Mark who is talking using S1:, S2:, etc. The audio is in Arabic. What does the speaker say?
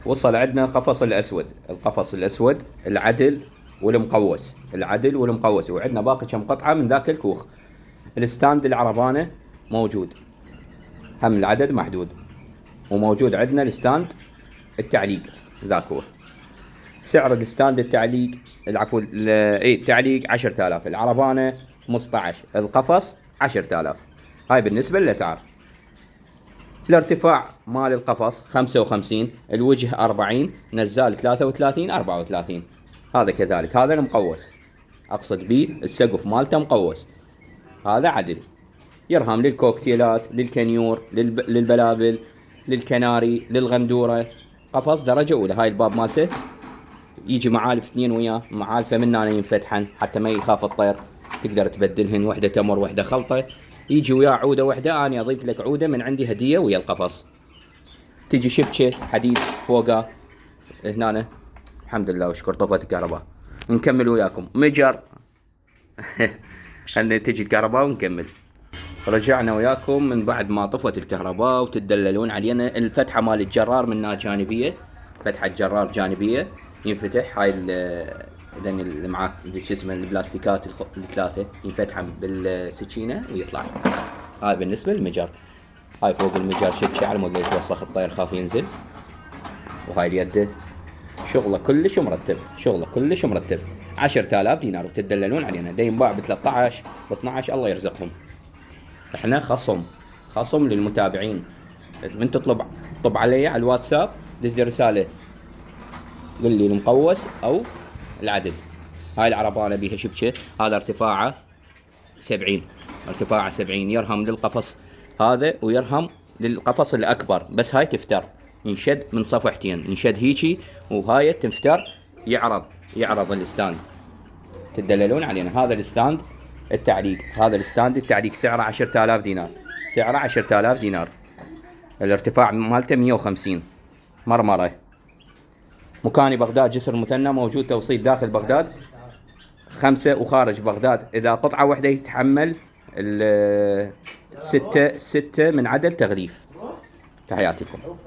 S1: وصل عندنا قفص الاسود، القفص الاسود العدل والمقوس، العدل والمقوس، وعندنا باقي كم قطعه من ذاك الكوخ. الستاند العربانه موجود، هم العدد محدود، وموجود عندنا الستاند التعليق ذاك هو. سعر الستاند التعليق العفو التعليق 10000، العربانه 15، القفص 10000. هاي بالنسبه للاسعار. الارتفاع مال القفص 55، الوجه 40، نزال 33 34. هذا كذلك، هذا المقوس، اقصد بيه السقف مالته مقوس. هذا عدل، يرهم للكوكتيلات، للكنيور، للبلابل، للكناري، للغندوره. قفص درجه اولى. هاي الباب مالته يجي معالف 2 وياه، معالفه من هنا ينفتحن حتى ما يخاف الطير، تقدر تبدلهن، وحده تمر وحده خلطه. يجي وياه عوده وحده، انا اضيف لك عوده من عندي هديه ويا القفص. تجي شبكه حديد فوقها هنا، الحمد لله وشكر طفت الكهرباء. نكمل وياكم مجر خلنا تجي الكهرباء ونكمل. رجعنا وياكم من بعد ما طفت الكهرباء وتدللون علينا. الفتحه مال الجرار منها جانبيه، فتحه جرار جانبيه ينفتح. هاي اللي معاك شو اسمه البلاستيكات الثلاثه ينفتحها بالسكينه ويطلع. هاي بالنسبه للمجر. هاي فوق المجر شبكه على مود يتوسخ الطير خاف ينزل. وهاي اليد شغله كلش مرتب، شغله كلش مرتب. 10000 دينار وتدللون علينا. دا ينباع ب 13 ب 12 الله يرزقهم. احنا خصم للمتابعين. من تطلب علي على الواتساب، دز لي رساله قل لي المقوس او العدل. هاي العربانه بيها شبكه، هذا ارتفاعه 70، ارتفاعه 70، يرهم للقفص هذا ويرهم للقفص الاكبر، بس هاي تفتر ينشد من صفحتين، ينشد هيجي وهاي تنفتر، يعرض الستاند. تدللون علينا. هذا الستاند التعليق، هذا الستاند التعليق سعره 10000 دينار، سعره 10000 دينار. الارتفاع مالته 150، مرمره. مكاني بغداد، جسر مثنى، موجود توصيل داخل بغداد 5 وخارج بغداد. اذا قطعه واحده يتحمل 6 من عدد تغليف. تحياتي لكم.